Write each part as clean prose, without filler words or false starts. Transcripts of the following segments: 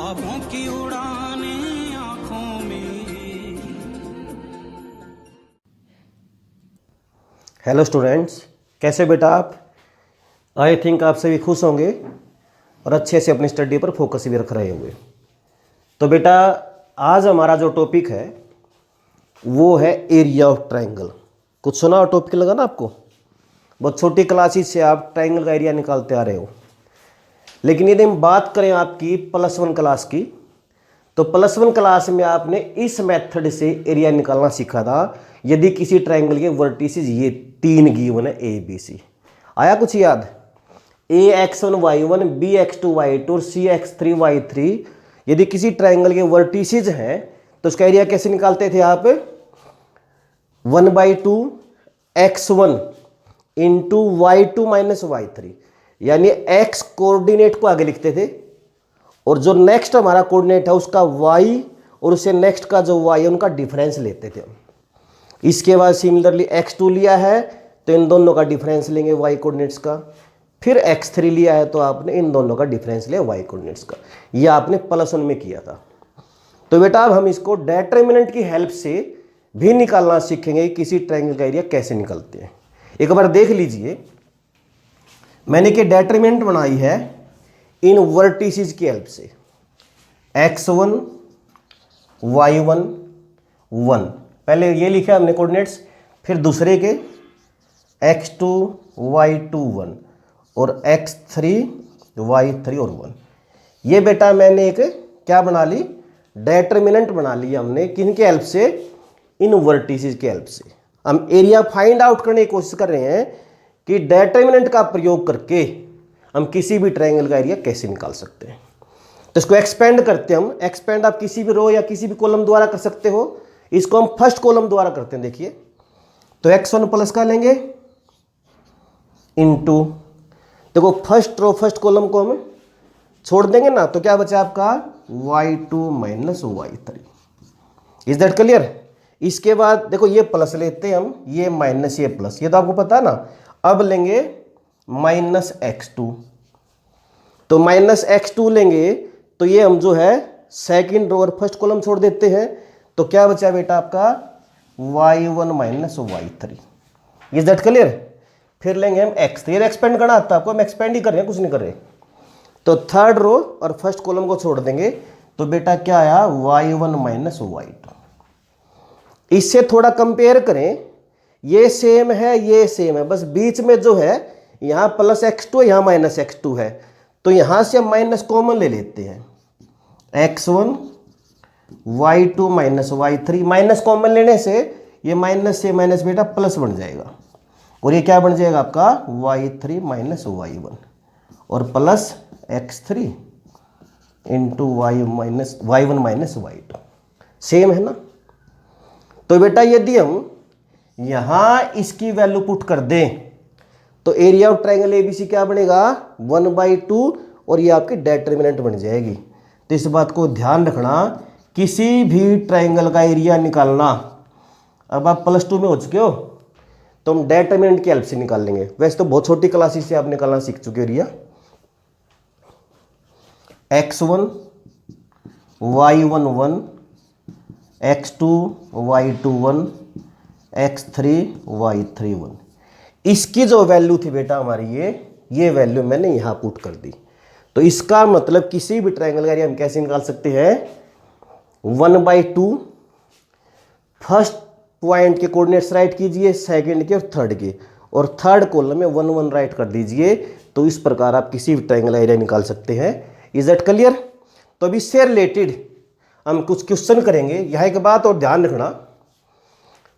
ख्वाबों की उड़ाने आंखों में। हेलो स्टूडेंट्स, कैसे बेटा आप? आई थिंक आप सभी खुश होंगे और अच्छे से अपनी स्टडी पर फोकस भी रख रहे होंगे। तो बेटा आज हमारा जो टॉपिक है वो है एरिया ऑफ ट्रायंगल। कुछ सुना और टॉपिक लगा ना आपको? बहुत छोटी क्लासेस से आप ट्रायंगल का एरिया निकालते आ रहे हो। लेकिन यदि हम बात करें आपकी +1 क्लास की, तो +1 क्लास में आपने इस मेथड से एरिया निकालना सीखा था। यदि किसी ट्रायंगल के वर्टिसेस ये 3 गिवन है ABC, आया कुछ याद? AX1 Y1 BX2 Y2 और CX3 Y3 यदि किसी ट्रायंगल के वर्टिसेस हैं तो उसका एरिया कैसे निकालते थे आप? 1/2 X1 into Y2 minus Y3, यानी X कोऑर्डिनेट को आगे लिखते थे और जो नेक्स्ट हमारा कोऑर्डिनेट है उसका Y और उससे नेक्स्ट का जो Y है उनका डिफरेंस लेते थे। इसके बाद सिमिलरली X2 लिया है तो इन दोनों का डिफरेंस लेंगे Y कोऑर्डिनेट्स का। फिर X3 लिया है तो आपने इन दोनों का डिफरेंस लिया Y कोऑर्डिनेट्स का। यह आपने +1 में किया था। तो बेटा अब हम इसको डेटरमिनेंट की हेल्प से भी निकालना सीखेंगे। किसी ट्रायंगल का एरिया कैसे निकलते हैं एक बार देख लीजिए। मैंने क्या डेटरमिनेंट बनाई है इन वर्टिसेस की हेल्प से। X1 Y1 1, पहले ये लिखा हमने कोऑर्डिनेट्स, फिर दूसरे के X2 Y2 1 और X3 Y3 और 1। ये बेटा मैंने एक क्या बना ली? डेटरमिनेंट बना लिया हमने। किनके हेल्प से? इन वर्टिसेस की हेल्प से। हम एरिया फाइंड आउट करने की कोशिश कर रहे हैं कि डेटरमिनेंट का प्रयोग करके हम किसी भी ट्रायंगल का एरिया कैसे निकाल सकते हैं। तो इसको एक्सपेंड करते हैं हम। एक्सपेंड आप किसी भी रो या किसी भी कॉलम द्वारा कर सकते हो। इसको हम फर्स्ट कॉलम द्वारा करते हैं। देखिए तो X1 प्लस का लेंगे इनटू, देखो फर्स्ट रो फर्स्ट कॉलम को हम छोड़ देंगे ना, तो क्या बचा आपका? Y2 minus Y3। Is that clear? इसके बाद देखो ये प्लस लेते हैं हम, ये माइनस ये प्लस, ये तो आपको पता है ना। अब लेंगे -X2, तो -X2 लेंगे तो ये हम जो है सेकंड रो और फर्स्ट कॉलम छोड़ देते हैं। तो क्या बचा बेटा आपका? Y1 minus Y3। Is that clear? फिर लेंगे हम X3। एक्सपेंड करना आता है आपको, हम एक्सपेंड ही कर रहे हैं, कुछ नहीं कर रहे। तो थर्ड रो और फर्स्ट कॉलम को छोड़ देंगे तो बेटा क्या आया? Y1 minus Y2। इससे थोड़ा कंपेयर करें, ये सेम है ये सेम है, बस बीच में जो है यहाँ +X2 यहाँ -X2 है, तो यहाँ से हम माइनस कॉमन ले लेते हैं। X1 Y2 minus Y3, minus common लेने से ये माइनस से माइनस बेटा प्लस बन जाएगा और ये क्या बन जाएगा आपका? Y3 माइनस Y1 और plus X3 into Y1 minus Y2। Same है ना? तो बेटा यदि हम यहां इसकी वैल्यू पुट कर दें तो एरिया ऑफ ट्रायंगल ABC क्या बनेगा? 1/2 और ये आपकी डेटरमिनेंट बन जाएगी। तो इस बात को ध्यान रखना, किसी भी ट्रायंगल का एरिया निकालना, अब आप +2 में हो चुके हो तो हम डेटरमिनेंट की हेल्प से निकाल लेंगे। वैसे तो बहुत छोटी क्लासेस से आप निकालना सीख चुके area. X1 Y1 1, X2 Y2 1, X3 Y3 1। इसकी जो वैल्यू थी बेटा हमारी ये वैल्यू मैंने यहां पुट कर दी। तो इसका मतलब किसी भी ट्रायंगल का एरिया हम कैसे निकाल सकते हैं? 1/2 फर्स्ट पॉइंट के कोऑर्डिनेट्स राइट कीजिए, सेकंड के और थर्ड के, और थर्ड कॉलम में 1 1 राइट कर दीजिए। तो इस प्रकार आप किसी भी ट्रायंगल एरिया निकाल सकते हैं। Is that clear? तो अभी इससे रिलेटेड हम कुछ क्वेश्चन करेंगे। यहाँ एक बात और ध्यान रखना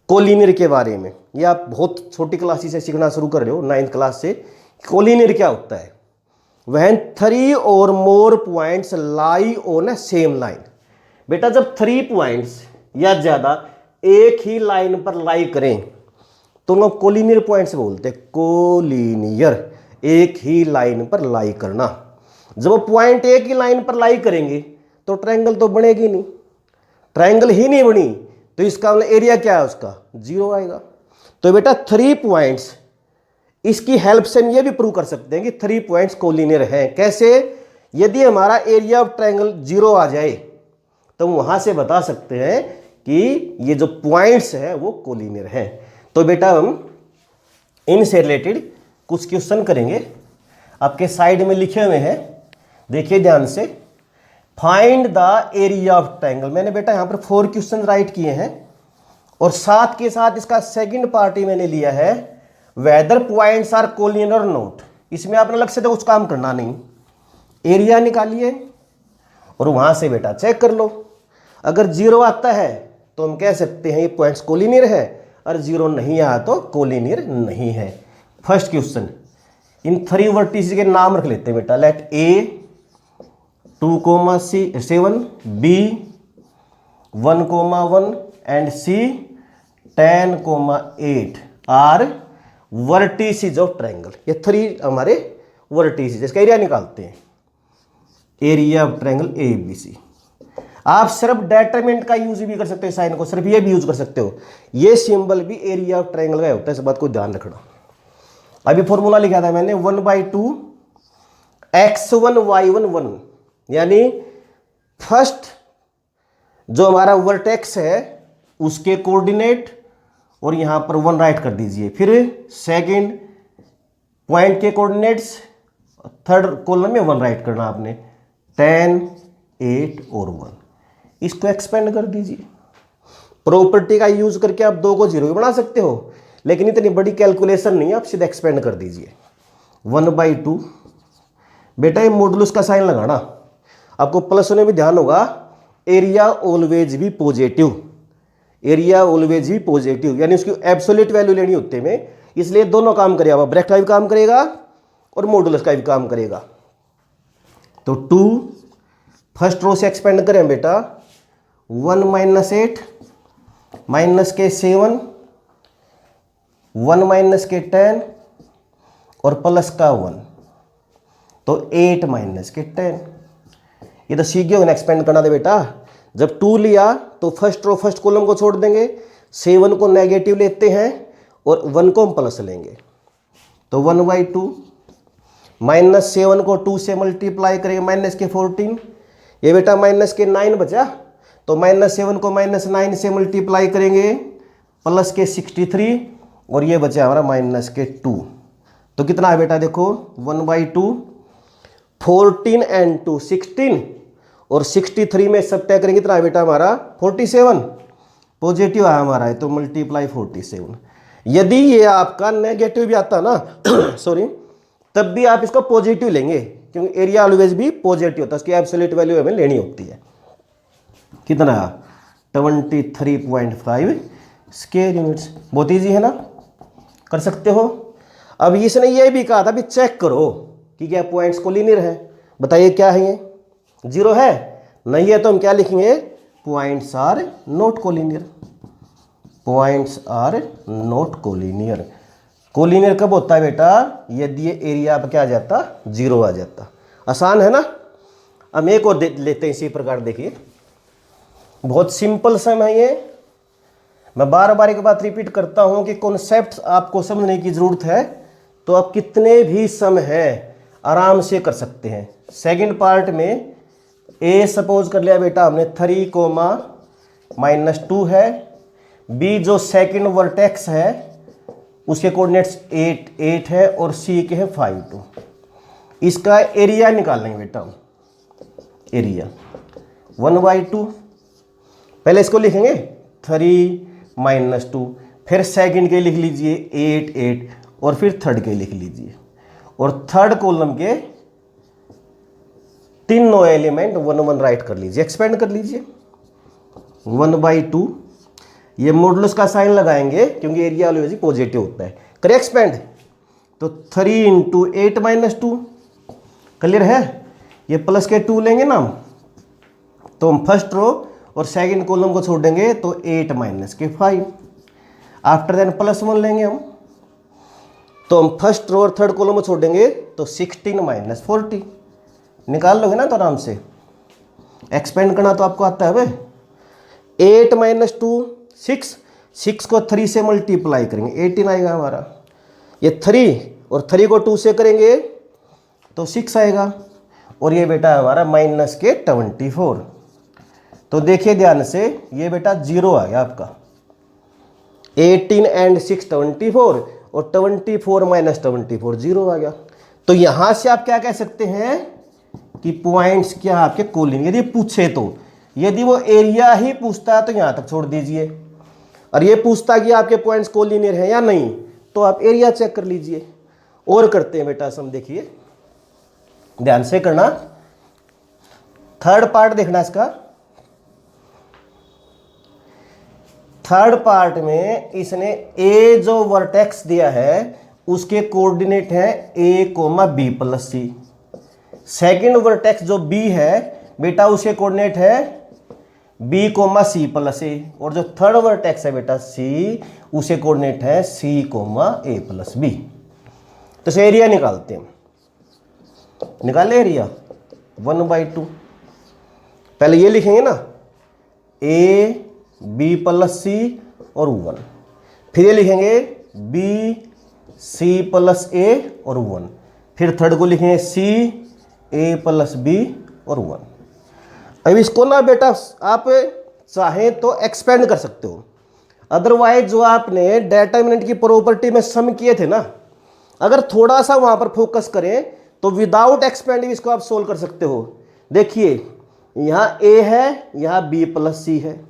कोलिनियर के बारे में। ये आप बहुत छोटी क्लासेस से सीखना शुरू कर रहे हो 9th क्लास से। कोलिनियर क्या होता है? व्हेन 3 और more points lie on A same line. बेटा जब 3 पॉइंट्स या ज्यादा एक ही लाइन पर लाई करें तो उनको कोलिनियर पॉइंट्स बोलते हैं। कोलिनियर, एक ही लाइन पर लाई करना। जब वो पॉइंट एक ही लाइन पर लाई करेंगे तो ट्रायंगल तो बनेगी नहीं, ट्रायंगल ही नहीं बनी तो इसका मतलब एरिया क्या है? उसका 0 आएगा। तो बेटा 3 पॉइंट्स, इसकी हेल्प से हम ये भी प्रूव कर सकते हैं कि 3 पॉइंट्स कोलिनियर हैं। कैसे? यदि हमारा एरिया ऑफ ट्रायंगल 0 आ जाए तो हम वहां से बता सकते हैं कि ये जो पॉइंट्स है वो कोलिनियर है। तो बेटा हम इनसे रिलेटेड कुछ क्वेश्चन करेंगे, आपके साइड में लिखे हुए हैं, देखिए ध्यान से। Find the area of triangle, मैंने बेटा यहाँ पर 4 क्वेश्चन राइट किए हैं और साथ के साथ इसका सेकंड पार्ट ही मैंने लिया है, वेदर पॉइंट्स आर कोलिनियर और नॉट। इसमें आपने अलग से तो कुछ काम करना नहीं, एरिया निकालिए और वहां से बेटा चेक कर लो। अगर 0 आता है तो हम कह सकते हैं ये पॉइंट्स कोलिनियर है, और 0 नहीं आया तो कोलिनियर नहीं है। फर्स्ट क्वेश्चन, इन 3 वर्टिसेस के नाम रख लेते हैं बेटा। Let A 2,7, B 1,1 and C 10,8 are vertices of triangle. ये 3 हमारे वर्टिसेस, इसका एरिया निकालते हैं। Area of triangle A B C. आप सिर्फ डेटरमिनेंट का यूज भी कर सकते हो, साइन को सिर्फ ये भी यूज कर सकते हो। ये सिंबल भी एरिया ऑफ ट्रायंगल का होता है, इस बात को ध्यान रखना। अभी फॉर्मूला लिखा था मैंने 1/2 x1 y1 1, यानी फर्स्ट जो हमारा वर्टेक्स है उसके कोऑर्डिनेट और यहां पर 1 राइट कर दीजिए, फिर सेकंड पॉइंट के कोऑर्डिनेट्स, थर्ड कॉलम में 1 राइट करना आपने, 10, 8 और 1। इसको एक्सपेंड कर दीजिए। प्रॉपर्टी का यूज करके आप 2 को 0 भी बना सकते हो, लेकिन इतनी बड़ी कैलकुलेशन नहीं है, आप सीधा एक्सपेंड कर दीजिए। 1/2 बेटा, ये मॉडुलस का साइन लगाना, आपको प्लस होने में ध्यान होगा। एरिया ऑलवेज भी पॉजिटिव, एरिया ऑलवेज भी पॉजिटिव, यानी उसकी एब्सोल्यूट वैल्यू लेनी होती है में, इसलिए दोनों काम करेगा, ब्रैकेट का भी काम करेगा और मॉडुलस का भी काम करेगा। तो 2 फर्स्ट रो से एक्सपेंड करें बेटा, 1 - 8 माइनस के 7, 1 - के 10 और प्लस का 1, तो 8 - के 10। ये तो सीख गए एक्सपेंड करना था बेटा। जब 2 लिया तो फर्स्ट रो फर्स्ट कॉलम को छोड़ देंगे, 7 को नेगेटिव लेते हैं और 1 को हम प्लस लेंगे, तो 1/2 -7 को 2 से मल्टीप्लाई करेंगे, माइनस के 14, ये बेटा माइनस के 9 बचा, तो -7 को -9 से मल्टीप्लाई करेंगे, प्लस के 63 और ये बचा हमारा माइनस के 2। तो कितना है बेटा, देखो 1/2, 14 and 2 16 और 63 में सब्ट्रैक्ट करेंगे, कितना है बेटा हमारा 47, पॉजिटिव आया हमारा है, तो मल्टीप्लाई 47। यदि ये आपका नेगेटिव भी आता ना सॉरी, तब भी आप इसको पॉजिटिव लेंगे, क्योंकि एरिया ऑलवेज भी पॉजिटिव होता है, उसकी एब्सोल्यूट वैल्यू हमें लेनी होती है। कितना 23.5 स्क्वायर यूनिट्स। बहुत ईजी है ना, कर सकते हो। अब इसने ये भी कहा था भी चेक करो कि क्या पॉइंट्स कोलिनियर है, बताइए क्या है ये, 0 है, नहीं है तो हम क्या लिखेंगे, points are not collinear, points are not collinear. Collinear कब होता है बेटा, यदि ये एरिया पर क्या आ जाता, 0 आ जाता। आसान है ना। अब एक और लेते हैं इसी प्रकार, देखिए बहुत सिंपल सम है ये। मैं बार बार एक बात रिपीट करता हूं कि कॉन्सेप्ट आपको समझने की जरूरत है, तो आप कितने भी सम है आराम से कर सकते हैं। सेकंड पार्ट में ए सपोज कर लिया बेटा हमने 3, -2 है, बी जो सेकंड वर्टेक्स है उसके कोऑर्डिनेट्स 8 है और सी के है 5, 2। इसका एरिया निकालेंगे बेटा हम, एरिया 1/2, पहले इसको लिखेंगे 3 - 2, फिर सेकंड के लिख लीजिए 8 8 और फिर थर्ड के लिख लीजिए, और थर्ड कॉलम के तीनों एलिमेंट 1 1 राइट कर लीजिए, एक्सपेंड कर लीजिए। 1/2 ये मॉडुलस का साइन लगाएंगे क्योंकि एरिया ऑलवेज पॉजिटिव होता है, करें एक्सपेंड, तो 3 × 8 - 2 क्लियर है। ये प्लस के 2 लेंगे ना, तो हम फर्स्ट रो और सेकंड कॉलम को छोड़ देंगे, तो 8 - के 5। आफ्टर देन +1 लेंगे हम, तो हम फर्स्ट रो और थर्ड कॉलम को छोड़ देंगे, तो 16 - 40 निकाल लोगे ना तो आराम से। एक्सपेंड करना तो आपको आता है भाई। 8 - 2 6 को 3 से मल्टीप्लाई करेंगे, 18 आएगा हमारा। ये 3 और 3 को 2 से करेंगे तो 6 आएगा, और ये बेटा हमारा माइनस के 24। तो देखिए ध्यान से, ये बेटा 0 आ गया आपका। 18 एंड 6 24 और 24 माइनस 24 0 आ गया। तो यहां से आप क्या कह सकते हैं कि पॉइंट्स क्या आपके कोलिनियर, यदि पूछे तो। यदि वो एरिया ही पूछता है तो यहां तक छोड़ दीजिए, और ये पूछता कि आपके पॉइंट्स कोलिनियर हैं या नहीं, तो आप एरिया चेक कर लीजिए। और करते हैं बेटा सम, देखिए ध्यान से करना। थर्ड पार्ट देखना इसका। थर्ड पार्ट में इसने ए जो वर्टेक्स दिया है उसके कोऑर्डिनेट है a comma B plus C. Second vertex जो b है बेटा उसके कोऑर्डिनेट है b comma C plus A, और जो थर्ड वर्टेक्स है बेटा c उसे कोऑर्डिनेट है c कोमा ए प्लस बी। तो इसे एरिया निकालते हैं। निकाले एरिया 1/2। पहले ये लिखेंगे ना a b प्लस सी और 1, फिर ये लिखेंगे b c प्लस a और 1, फिर थर्ड को लिखेंगे c a प्लस b और 1। अब इसको ना बेटा आप चाहें तो एक्सपेंड कर सकते हो, अदरवाइज जो आपने डेटरमिनेंट की प्रॉपर्टी में सम किए थे ना, अगर थोड़ा सा वहां पर फोकस करें तो विदाउट एक्सपेंडिंग इसको आप सोल्व कर सकते हो। देखिए यहाँ a है, यहाँ b प्लस सी है,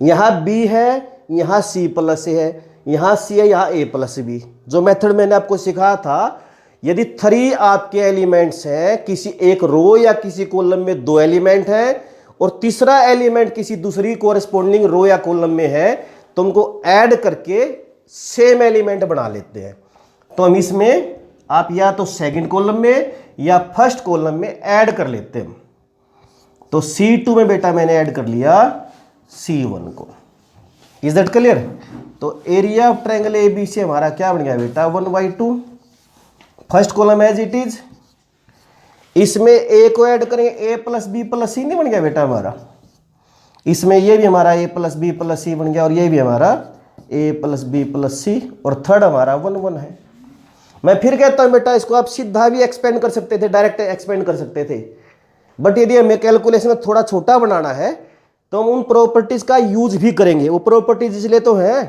यहाँ b है, यहाँ c प्लस ए है, यहाँ c है, यहाँ a प्लस बी। जो मेथड मैंने आपको सिखाया था, यदि 3 आपके एलिमेंट्स हैं, किसी एक रो या किसी कॉलम में 2 एलिमेंट हैं और तीसरा एलिमेंट किसी दूसरी कोरेस्पोंडिंग रो या कॉलम में है, तो उनको ऐड करके सेम एलिमेंट बना लेते हैं। तो हम इसमें आप या तो सेकंड कॉलम में या फर्स्ट कॉलम में ऐड कर लेते हैं। तो C2 में बेटा मैंने ऐड कर लिया C1 को। Is that clear? तो एरिया ऑफ ट्रायंगल ABC हमारा क्या बन गया बेटा 1/2। First column as it is, इसमें a को ऐड करेंगे a plus B plus C नहीं बन गया बेटा हमारा। इसमें ये भी हमारा a प्लस बी प्लस सी बन गया और ये भी हमारा a प्लस बी प्लस सी, और थर्ड हमारा 1 1 है। मैं फिर कहता हूं बेटा इसको आप सीधा भी एक्सपेंड कर सकते थे, डायरेक्ट एक्सपेंड कर सकते थे, बट यदि हमें कैलकुलेशन में थोड़ा छोटा बनाना है तो हम उन प्रॉपर्टीज का यूज भी करेंगे। वो प्रॉपर्टीज इसलिए तो है,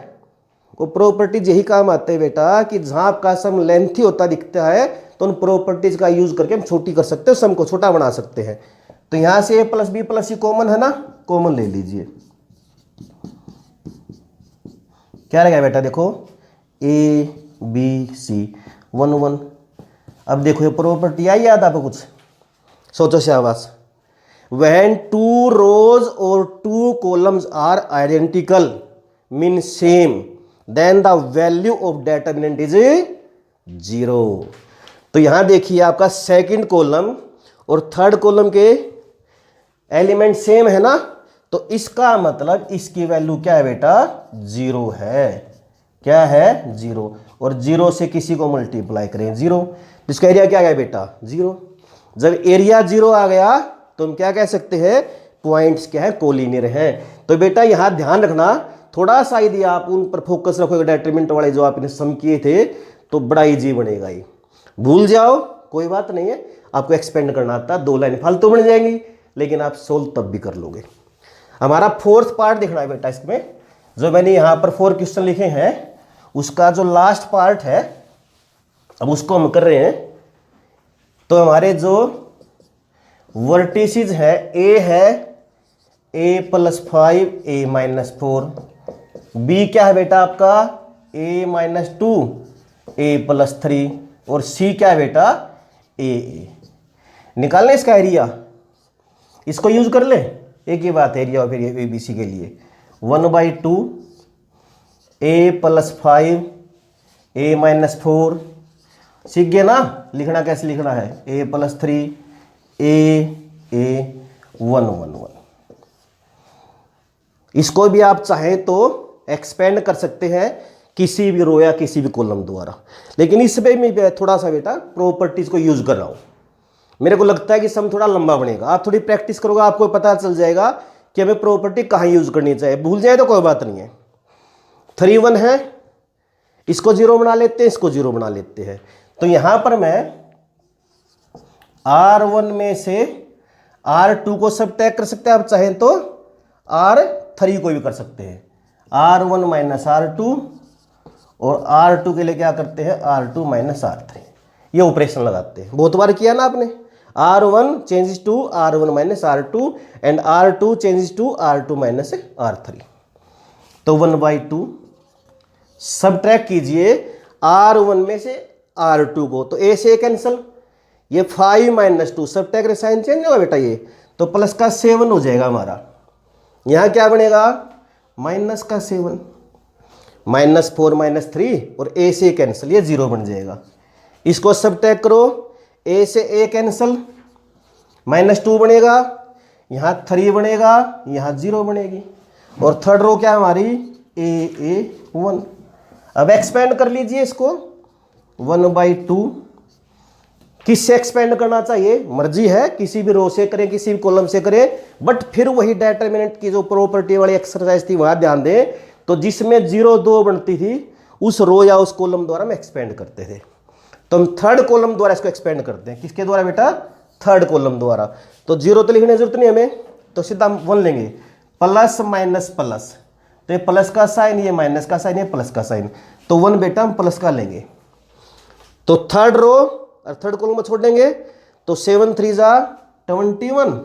वो प्रॉपर्टीज यही काम आते हैं बेटा कि जहां आपका सम लेंथी होता दिखता है तो उन प्रॉपर्टीज का यूज करके हम छोटी कर सकते हैं, सम को छोटा बना सकते हैं। तो यहां से a plus B plus C common है ना, कॉमन ले लीजिए। क्या रहेगा बेटा, देखो a b c 1 1। अब देखो ये प्रॉपर्टी आई याद आपको कुछ, सोचो शाबाश। When 2 rows or 2 columns are identical mean same, then the value of determinant is 0। तो यहां देखिए आपका सेकंड कॉलम और थर्ड कॉलम के एलिमेंट सेम है ना, तो इसका मतलब इसकी वैल्यू क्या है बेटा 0 है। क्या है 0, और 0 से किसी को मल्टीप्लाई करें 0, जिसका एरिया क्या गया बेटा 0। जब एरिया 0 आ गया तो हम क्या कह सकते हैं, पॉइंट्स क्या है कोलिनियर हैं। तो बेटा यहां ध्यान रखना, थोड़ा सा यदि आप उन पर फोकस रखोगे डेटरमिनेंट वाले जो आपने सम किए थे तो बड़ा इजी बनेगा। ये भूल जाओ कोई बात नहीं है, आपको एक्सपेंड करना आता, 2 लाइन फालतू बन जाएंगी लेकिन आप सोल्व तब भी कर लोगे। हमारा फोर्थ पार्ट देखना है बेटा, इसमें जो मैंने यहां पर 4 क्वेश्चन लिखे हैं उसका जो लास्ट पार्ट है अब उसको हम कर रहे हैं। तो हमारे जो वर्टिसेस है a plus 5 a minus 4, b क्या है बेटा आपका a माइनस 2 a प्लस 3, और c क्या है बेटा a। निकालने इसका एरिया, इसको यूज कर ले, एक ही बात है एरिया और फिर a b c के लिए 1/2 a प्लस 5 a माइनस 4। सीख गए ना लिखना, कैसे लिखना है a प्लस 3 a 1 1 1। इसको भी आप चाहें तो एक्सपेंड कर सकते हैं किसी भी रो या किसी भी कॉलम द्वारा, लेकिन इसमें मैं थोड़ा सा बेटा प्रॉपर्टीज को यूज कर रहा हूं। मेरे को लगता है कि सम थोड़ा लंबा बनेगा, आप थोड़ी प्रैक्टिस करोगे आपको पता चल जाएगा कि हमें प्रॉपर्टी कहां यूज करनी चाहिए। भूल जाए तो कोई बात नहीं है। 3 1 है, इसको 0 बना लेते हैं, इसको 0 बना लेते हैं। तो यहां पर मैं R1 में से R2 को सबट्रैक्ट कर सकते हैं आप चाहें तो R3 को भी कर सकते हैं। R1 माइनस R2 और R2 के लिए क्या करते हैं R2 माइनस R3, ये ऑपरेशन लगाते हैं। बहुत बार किया ना आपने। R1 changes to R1 minus R2 and R2 changes to R2 minus R3। तो 1/2 सबट्रैक्ट कीजिए R1 में से R2 को, तो A से कैंसल, ये 5 माइनस 2 सबट्रैक्ट साइन चेंज होगा बेटा, ये तो प्लस का 7 हो जाएगा हमारा। यहाँ क्या बनेगा माइनस का 7, माइनस 4 माइनस 3 और A से कैंसिल, ये 0 बन जाएगा। इसको सबट्रैक्ट करो, A से A कैंसिल, माइनस 2 बनेगा, यहाँ 3 बनेगा, यहाँ 0 बनेगी। और थर्ड रो क्या हमारी A1। अब एक्सपेंड कर लीजिए इसको 1/2। किससे एक्सपेंड करना चाहिए मर्जी है, किसी भी रो से करें किसी भी कॉलम से करें, बट फिर वही डिटरमिनेंट की जो प्रॉपर्टी वाली एक्सरसाइज थी वहां ध्यान दें। तो जिसमें 0 2 बनती थी उस रो या उस कॉलम द्वारा हम एक्सपेंड करते थे। तो हम थर्ड कॉलम द्वारा इसको एक्सपेंड करते हैं। किसके द्वारा बेटा थर्ड कॉलम द्वारा। तो 0 तो लिखने की जरूरत नहीं हमें, तो सीधा हम 1 लेंगे, प्लस माइनस प्लस, तो ये प्लस का साइन, ये माइनस का साइन, ये प्लस का साइन, तो 1 बेटा हम प्लस का लेंगे। तो थर्ड रो और थर्ड कॉलम में छोड़ देंगे, तो 7 3 जा 21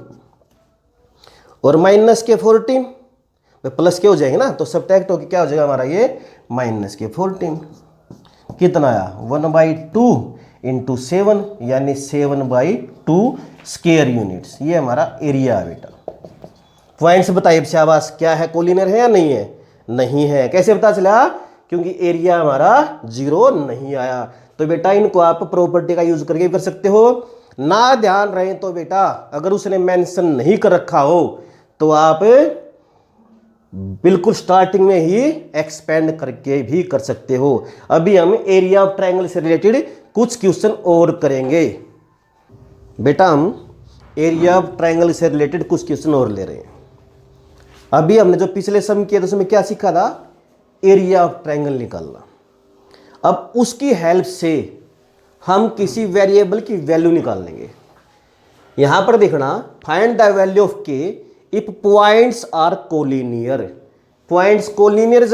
और माइनस के 14, प्लस के हो जाएंगे ना, तो सबट्रैक्ट होकर क्या हो जाएगा हमारा ये माइनस के 14। कितना आया 1/2 इंटू 7 यानी 7/2 स्क्वायर यूनिट्स, ये हमारा एरिया है बेटा। पॉइंट्स बताइए शाबाश, क्या है कोलिनियर है या नहीं है? नहीं है। कैसे पता चला? क्योंकि एरिया हमारा 0 नहीं आया। तो बेटा इनको आप प्रॉपर्टी का यूज करके भी कर सकते हो। ना ध्यान रहे तो बेटा अगर उसने मेंशन नहीं कर रखा हो तो आप बिल्कुल स्टार्टिंग में ही एक्सपेंड करके भी कर सकते हो। अभी हम एरिया ऑफ ट्रायंगल से रिलेटेड कुछ क्वेश्चन और करेंगे बेटा। हम एरिया ऑफ ट्रायंगल से रिलेटेड कुछ क्वेश्चन और ले रहे हैं। अभी हमने जो पिछले सम किया था उसमें क्या सीखा था? एरिया ऑफ ट्रायंगल निकालना। अब उसकी हेल्प से हम किसी वेरिएबल की वैल्यू निकाल लेंगे। यहां पर देखना, find the value of K if points are collinear. Points collinear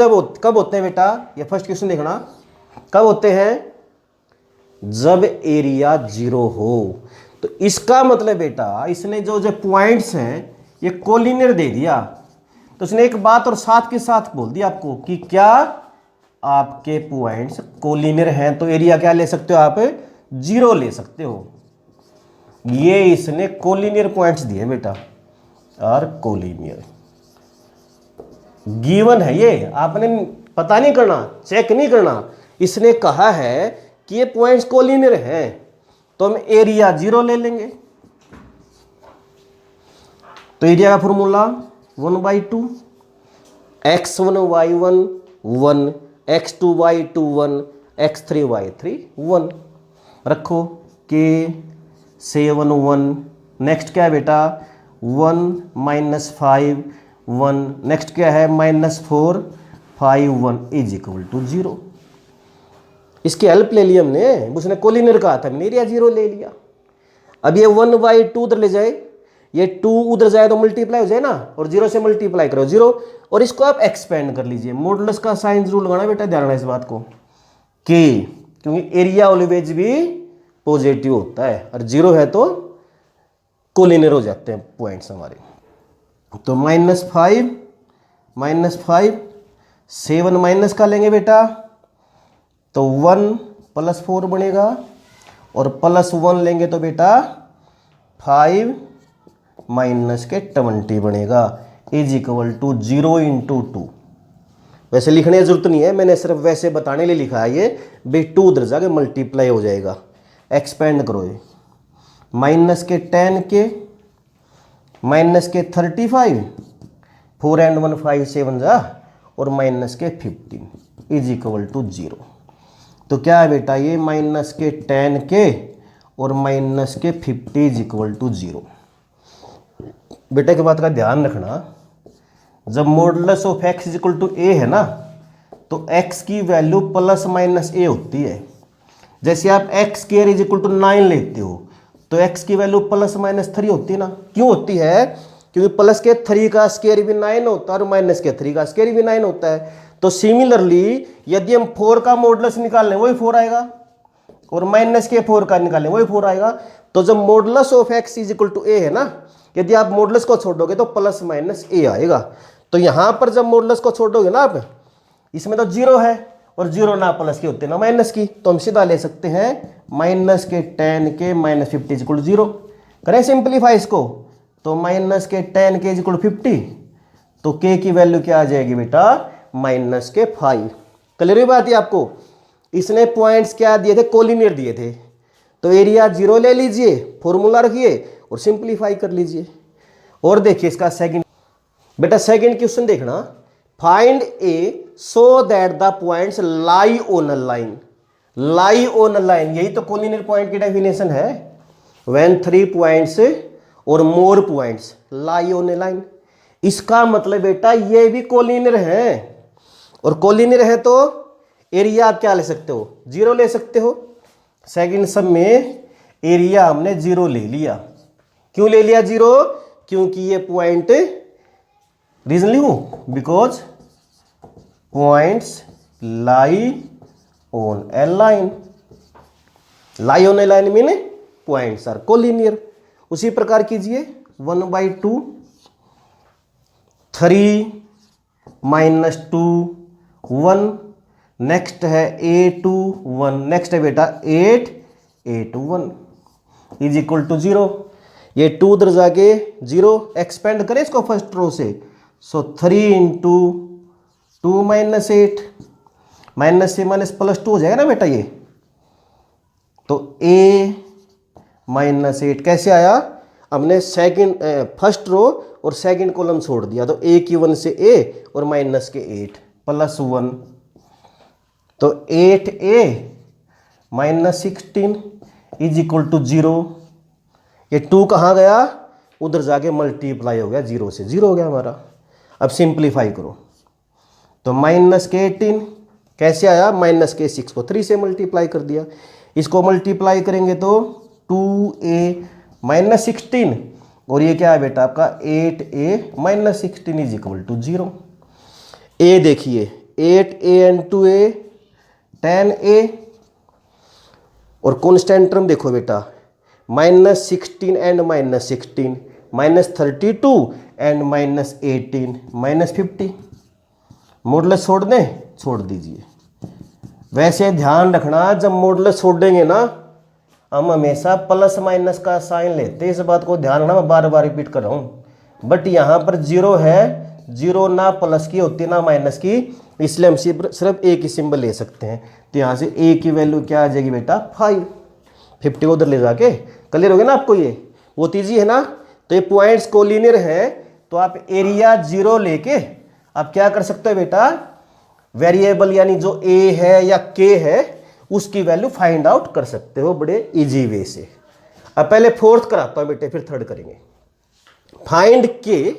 कब होते हैं बेटा? ये फर्स्ट क्वेश्चन देखना, कब होते हैं? जब एरिया 0 हो। तो इसका मतलब बेटा इसने जो जो पॉइंट्स हैं ये कोलिनियर दे दिया, तो उसने एक बात और साथ के साथ बोल दिया आपको कि क्या आपके पॉइंट्स कोलिनियर हैं, तो एरिया क्या ले सकते हो आप? 0 ले सकते हो। ये इसने कोलिनियर पॉइंट्स दिए बेटा, और कोलिनियर गिवन है। ये आपने पता नहीं करना, चेक नहीं करना। इसने कहा है कि ये पॉइंट्स कोलिनियर हैं, तो हम एरिया 0 ले लेंगे। तो एरिया का formula 1/2, x1 y1 1, x2 y2 1, x3 y3 1 रखो के 7 1। नेक्स्ट क्या है बेटा? 1 -5 1। नेक्स्ट क्या है? -4 5 1 इज इक्वल टू 0। इसकी हेल्प ले ली हमने, उसने कोलिनियर कहा था, हमने एरिया 0 ले लिया। अब ये 1/2 उधर ले जाए, ये 2 उधर जाए तो मल्टीप्लाई हो जाए ना, और 0 से मल्टीप्लाई करो 0, और इसको आप एक्सपेंड कर लीजिए। मॉडुलस का साइन जरूर लगाना बेटा, ध्यान रखना इस बात को कि क्योंकि एरिया ऑलवेज भी पॉजिटिव होता है, और 0 है तो कोलिनियर हो जाते हैं पॉइंट्स हमारे। तो -5 7 माइनस का लेंगे बेटा, तो 1 + 4 बनेगा, और +1 लेंगे तो बेटा 5 - 20 बनेगा, इज इक्वल टू 0 × 2। वैसे लिखने की जरूरत नहीं है, मैंने सिर्फ वैसे बताने लिए लिखा है ये। बे 2 उधर जाके मल्टीप्लाई हो जाएगा। एक्सपेंड करो ये, -10 के -35 4 and 1 5 7 जा, और -15 इज इक्वल टू 0। तो क्या है बेटा ये -10 के और -50 इज इक्वल टू 0। बेटा की बात का ध्यान रखना, जब modulus of x is equal to a है ना, तो x की वैल्यू +- a होती है। जैसे आप x² इज इक्वल टू 9 लेते हो, तो x की वैल्यू +-3 होती है ना। क्यों होती है? क्योंकि प्लस के 3 का स्क्वायर भी 9 होता है और माइनस के 3 का स्क्वायर भी 9 होता है। तो सिमिलरली यदि हम 4 का मॉडुलस निकाल लें वही 4 आएगा, और माइनस के 4 का निकालें वही 4 आएगा। तो जब मॉडुलस ऑफ x = a है ना, यदि आप मॉडुलस को छोड़ोगे तो +-a आएगा। तो यहां पर जब मॉडुलस को छोड़ोगे ना आप, इसमें तो 0 है और 0 ना प्लस की होते ना माइनस की, तो हम सीधा ले सकते हैं -10 के -50 = 0। करें सिंप्लीफाई इसको, तो -10 के = 50, तो k की वैल्यू क्या आ जाएगी बेटा? -5। क्लियर हुई बात है आपको? इसने पॉइंट्स क्या दिए थे? कोलिनियर दिए थे। तो एरिया 0 ले लीजिए, फॉर्मूला रखिए और सिंप्लीफाई कर लीजिए। और देखिए इसका सेकंड, बेटा सेकंड क्वेश्चन देखना, find A so that the points lie on a line. Lie on a line, यही तो कोलिनियर पॉइंट की डेफिनेशन है। व्हेन 3 पॉइंट्स और more points lie on a line, इसका मतलब बेटा ये भी कोलिनियर है, और कोलिनियर है तो एरिया आप क्या ले सकते हो? 0 ले सकते हो। सेकंड सम में एरिया हमने 0 ले लिया। क्यों ले लिया 0? क्योंकि ये पॉइंट, रीजन लिखूं, because points lie on a line. Lie on a line mean points are collinear. उसी प्रकार कीजिए 1/2, 3 -2 1, नेक्स्ट है a2 1, नेक्स्ट है बेटा 8 8 1 = 0। ये 2 उधर जाके 0, एक्सपेंड करें इसको फर्स्ट रो से, सो 3 × 2 -8, माइनस से माइनस +2 हो जाएगा ना बेटा ये। तो a -8 कैसे आया? हमने सेकंड फर्स्ट रो और सेकंड कॉलम छोड़ दिया, तो a की 1 से a और माइनस के 8 +1, तो 8a -16 = 0। ये 2 कहाँ गया? उधर जाके मल्टीप्लाई हो गया, 0 से 0 हो गया हमारा। अब सिंप्लीफाई करो, तो -18 कैसे आया? -6 को 3 से मल्टीप्लाई कर दिया। इसको मल्टीप्लाई करेंगे तो 2a -16, और ये क्या है बेटा आपका 8a -16 = 0। a देखिए 8a × 2a 10a, और कॉन्स्टेंट टर्म देखो बेटा -16 एंड -16 -32 एंड -18 -50। मॉडुलस छोड़ दें? छोड़ दीजिए। वैसे ध्यान रखना, जब मॉडुलस छोड़ेंगे ना, हम हमेशा प्लस माइनस का साइन लेते हैं। इस बात को ध्यान रखना, मैं बार बार रिपीट कर रहा हूँ। बट यहाँ पर 0 है, 0 ना प्लस की होती ना माइनस की, इसलिए हम सिर्फ a की सिंबल ले सकते हैं। तो यहाँ से a की वैल्यू क्या आ जाएगी बेटा? 5। 50 को उधर ले जाके क्लियर हो गया ना आपको? ये वो तीजी है ना। तो ये पॉइंट्स कोलिनियर है, तो आप एरिया 0 लेके आप क्या कर सकते हो बेटा? वेरिएबल यानी जो a है या k है उसकी वैल्यू फाइंड आउट कर सकते हो बड़े इजी वे से। अब पहले फोर्थ कराता हूं बेटे, फिर थर्ड करेंगे। Find K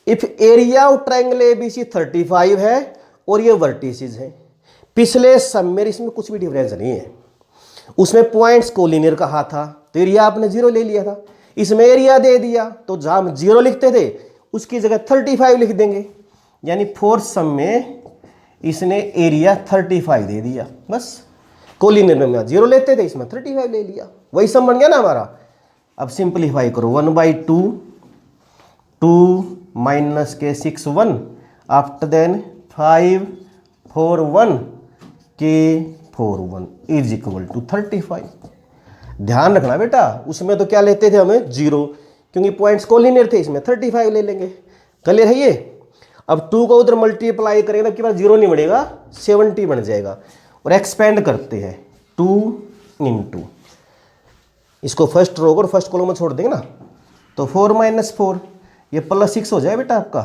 if area of triangle ABC 35 है और ये वर्टिसेस हैं। पिछले सम में इसमें कुछ भी डिफरेंस नहीं है। उसमें पॉइंट्स कोलिनियर कहा था, तो एरिया आपने 0 ले लिया था। इसमें एरिया दे दिया, तो जहां हम 0 लिखते थे उसकी जगह 35 लिख देंगे। यानी फोर्थ सम में इसने एरिया 35 दे दिया। बस कोलिनियर में 0 लेते थे, इसमें 35 ले लिया। वही सम बन गया ना हमारा। अब सिंप्लीफाई करो, 1/2 2 - 6 1, आफ्टर देन 5 4 1 k 4 1 = 35। ध्यान रखना बेटा, उसमें तो क्या लेते थे हमें 0, क्योंकि पॉइंट्स कोलिनियर थे, इसमें 35 ले लेंगे। क्लियर है ये? अब 2 को उधर मल्टीप्लाई करेंगे तो 0 नहीं बढ़ेगा, 70 बन जाएगा। और एक्सपेंड करते हैं 2 × इसको फर्स्ट रो और फर्स्ट कॉलम में छोड़ देंगे ना, तो 4 - 4 ये +6 हो जाए बेटा आपका।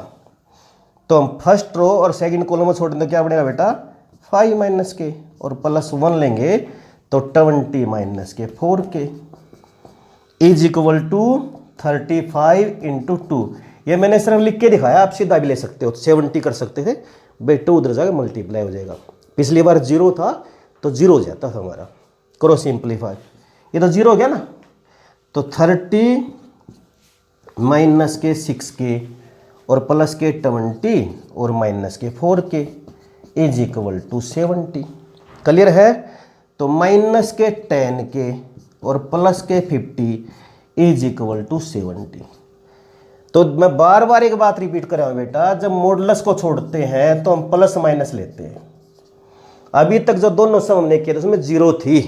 तो हम फर्स्ट रो और सेकंड कॉलम में छोड़ देंगे तो क्या बनेगा बेटा? 5 - k, और +1 लेंगे तो 20 - k 4k = 35 × 2। ये मैंने सिर्फ लिख के दिखाया, आप सीधा भी ले सकते हो, 70 कर सकते थे। बेटो उधर जाकर मल्टीप्लाई हो जाएगा। पिछली बार 0 था तो 0 हो जाता था हमारा। करो सिंप्लीफाई, ये तो 0 हो गया ना। तो 30 माइनस के 6k और प्लस के 20 और माइनस के 4k is equal to 70। Clear है? तो माइनस के 10k और प्लस के 50 इज इक्वल टू 70। तो मैं बार बार एक बात रिपीट कर रहा हूं बेटा, जब मॉडुलस को छोड़ते हैं तो हम प्लस माइनस लेते हैं। अभी तक जो दोनों सम हमने किए थे उसमें 0 थी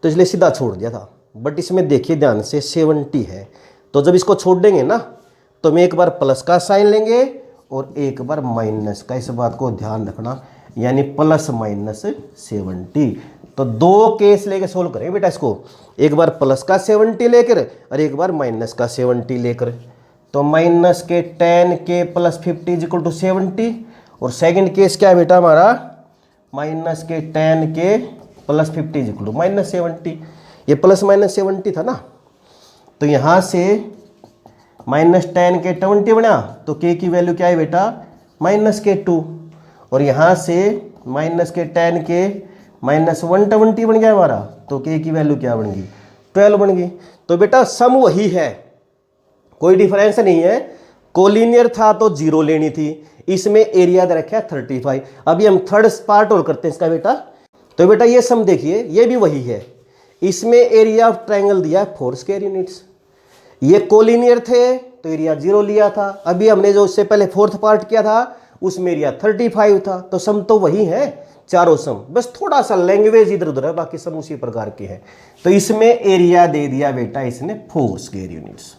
तो इसलिए सीधा छोड़ दिया था, बट इसमें देखिए ध्यान से 70 है, तो जब इसको छोड़ देंगे ना तो हम एक बार प्लस का साइन लेंगे और एक बार माइनस का, इस बात को ध्यान रखना, यानी प्लस माइनस 70। तो दो केस लेकर सोल्व करेंगे बेटा इसको, एक बार प्लस का 70 लेकर और एक बार माइनस का 70 लेकर। तो minus K 10k plus 50 is equal to 70 और सेकंड केस क्या है बेटा हमारा, minus K 10k plus 50 is equal to minus 70। ये प्लस माइनस 70 था ना, तो यहाँ से माइनस 10k 20 बना तो k की वैल्यू क्या है बेटा, माइनस के 2, और यहाँ से माइनस के 10k माइनस 120 बन गया हमारा, तो k की वैल्यू क्या बन गई, 12 बन गई। तो बेटा सम वही है, कोई डिफरेंस नहीं है। कोलिनियर था तो 0 लेनी थी, इसमें एरिया दे रखा है 35। अभी हम थर्ड पार्ट और करते हैं इसका बेटा। तो बेटा ये सम देखिए, ये भी वही है, इसमें एरिया ऑफ ट्रायंगल दिया है 4 स्क्वायर यूनिट्स। ये कोलिनियर थे तो एरिया 0 लिया था, अभी हमने जो उससे पहले फोर्थ पार्ट किया था उसमें एरिया 35 था, तो सम तो वही है चारों सम, बस थोड़ा सा लैंग्वेज इधर उधर है, बाकी सम उसी प्रकार के हैं। तो इसमें एरिया दे दिया बेटा इसने 4 स्क्वायर यूनिट्स।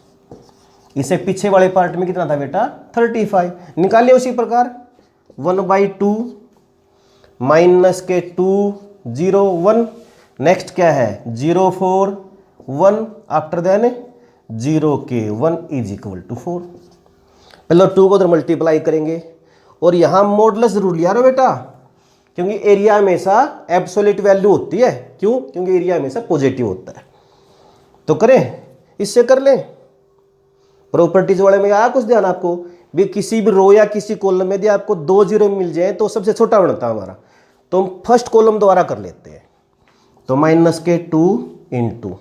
इसे पीछे वाले पार्ट में कितना था बेटा, 35, निकालिए उसी प्रकार 1/2 माइनस के 2 0 1, नेक्स्ट क्या है 0 4 1, आफ्टर देन 0 के 1 इज इक्वल टू 4। पहले 2 को उधर मल्टीप्लाई करेंगे और यहाँ मॉडुलस जरूर लिया रहा बेटा, क्योंकि एरिया हमेशा एब्सोल्यूट वैल्यू होती है। क्यों? क्योंकि एरिया हमेशा पॉजिटिव होता है। तो करें, इससे कर लें। प्रॉपर्टीज वाले में आया कुछ ध्यान आपको भी, किसी भी रो या किसी कॉलम में यदि आपको 2 0 मिल जाए तो सबसे छोटा बनता है हमारा, तो हम फर्स्ट कॉलम दोबारा कर लेते हैं। तो माइनस के 2 इंटू,